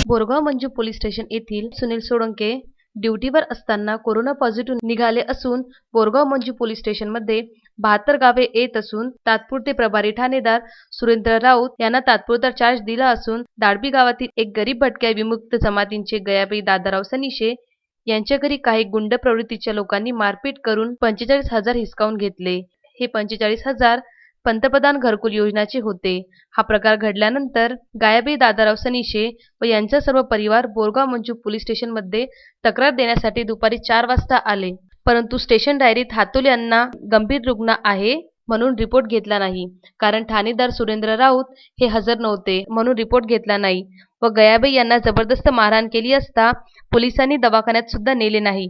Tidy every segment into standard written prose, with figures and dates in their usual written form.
Borgaon Manju police station येथील सुनील सोळंके ड्युटीवर असताना corona positive निघाले असून बोरगाव मंजू पोलीस स्टेशनमध्ये 72 गावे येत असून तात्पुरते प्रभारी ठाणेदार सुरेंद्र राऊत यांना तात्पुरता चार्ज दिला असून दाडबी गावातील एक गरीब भटक्या विमुक्त जमातींचे गयाबाई दादाराव सनिशे यांच्या घरी काही गुंड प्रवृत्तीच्या लोकांनी मारपीट करून 45,000 हिसकावून घेतले। हे 45,000 पंतप्रधान घरकुल योजनेचे होते। हा प्रकार घडल्यानंतर गयाबाई दादाराव सनिशे व यांचा सर्व परिवार बोरगाव मंजू पोलीस स्टेशनमध्ये तक्रार देण्यासाठी दुपारी 4 वाजता आले, परंतु स्टेशन डायरीत हातोल यांना गंभीर रुग्ण आहे म्हणून रिपोर्ट घेतला नाही, कारण ठाणेदार सुरेंद्र राऊत हे हजर नव्हते म्हणून रिपोर्ट घेतला नाही व गयाबाई यांना जबरदस्त मारहाण केली असता पोलिसांनी दवाखान्यात सुद्धा नेले नाही।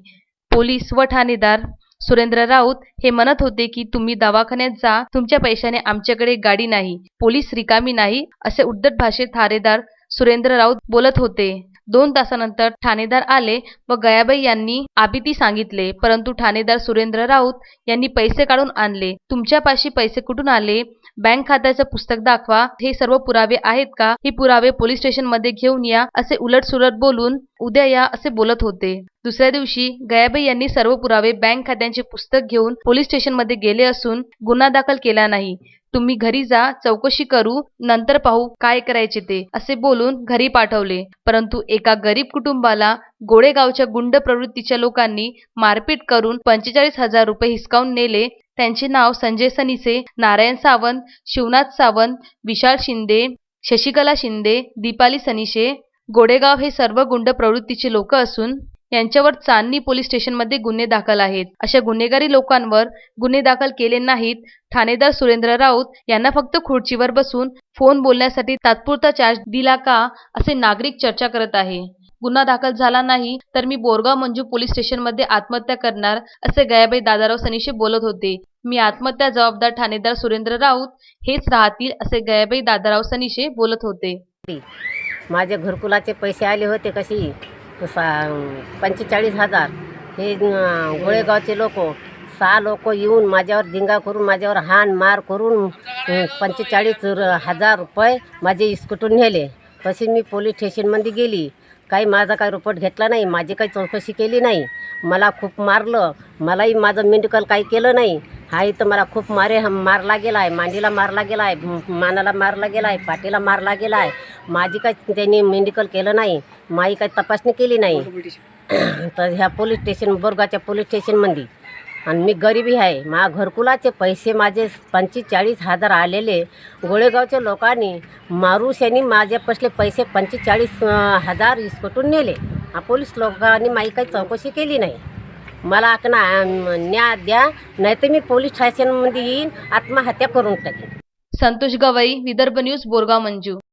पोलीस व ठाणेदार सुरेंद्र राऊत हे म्हणत होते की तुम्ही दवाखान्यात जा, तुमच्या पैशाने आमच्याकडे गाडी नाही, पोलीस रिकामी नाही, असे उद्धट भाषेत ठाणेदार सुरेंद्र राऊत बोलत होते। 2 तासानंतर ठाणेदार आले व गयाबाई यांनी आबिती सांगितले, परंतु ठाणेदार सुरेंद्र राऊत यांनी पैसे काढून आणले। तुमच्यापाशी पैसे कुठून आले? बँक खात्याचं पुस्तक दाखवा, हे सर्व पुरावे आहेत का? हे पुरावे पोलीस स्टेशनमध्ये घेऊन या, असे उलटसुलट बोलून उद्या या असे बोलत होते। दुसऱ्या दिवशी गयाबाई यांनी सर्व पुरावे बँक खात्यांचे पुस्तक घेऊन पोलीस स्टेशनमध्ये गेले असून गुन्हा दाखल केला नाही। तुम्ही घरी जा, चौकशी करू, नंतर पाहू काय करायचे ते, असे बोलून घरी पाठवले। परंतु एका गरीब कुटुंबाला गोडेगावच्या गुंड प्रवृत्तीच्या लोकांनी मारपीट करून 45,000 रुपये हिसकावून नेले। त्यांचे नाव संजय सनिसे, नारायण सावंत, शिवनाथ सावंत, विशाल शिंदे, शशिकला शिंदे, दीपाली सनिशे। गोडेगाव हे सर्व गुंड प्रवृत्तीचे लोक असून यांच्यावर चांदणी पोलीस स्टेशनमध्ये गुन्हे दाखल आहेत। अशा गुन्हेगारी लोकांवर गुन्हे दाखल केले नाहीत। ठाणेदार सुरेंद्र राऊत यांना फक्त खुर्चीवर बसून फोन बोलण्यासाठी तात्पुरता चार्ज दिला का, असे नागरिक चर्चा करत आहे। गुन्हा दाखल झाला नाही तर मी बोरगाव मंजू पोलीस स्टेशनमध्ये आत्महत्या करणार, असे गयाबाई दादाराव सनिशे बोलत होते। मी आत्महत्या जबाबदार ठाणेदार सुरेंद्र राऊत हेच राहतील, असे गयाबाई दादाराव सनिशे बोलत होते। माझे घरकुलाचे पैसे आले होते कशी 45,000। हे गोळेगावचे लोक 6 लोक येऊन माझ्यावर दिंगा करून माझ्यावर हाण मार करून 45,000 रुपये माझे इसकटून नेले। तशी मी पोलीस स्टेशनमध्ये गेली, काही माझा काही रिपोर्ट घेतला नाही, माझी काही चौकशी केली नाही। मला खूप मारलं, मलाही माझं मेडिकल काही केलं नाही। हा इथं मला खूप मारला गेला आहे, मांडीला मारला गेला आहे, मानाला मारला गेला आहे, पाठीला मारला गेला आहे। माझी काही त्यांनी मेडिकल केलं नाही, माझी काही तपासणी केली नाही। तर ह्या पोलीस स्टेशन बोरगावच्या पोलीस स्टेशनमध्ये आणि मी गरिबी आहे। घरकुलाचे पैसे माझे 45,000 आलेले गोळेगावच्या लोकांनी मारुशांनी माझ्यापासले पैसे 45,000 इसकटून नेले। पोलीस लोकांनी माझी काही चौकशी केली नाही। मला न्याय द्या, नाहीतर मी पोलीस स्टेशनमध्ये येईन, आत्महत्या करून टाकेन। संतोष गवई, विदर्भ न्यूज, बोरगाव मंजू।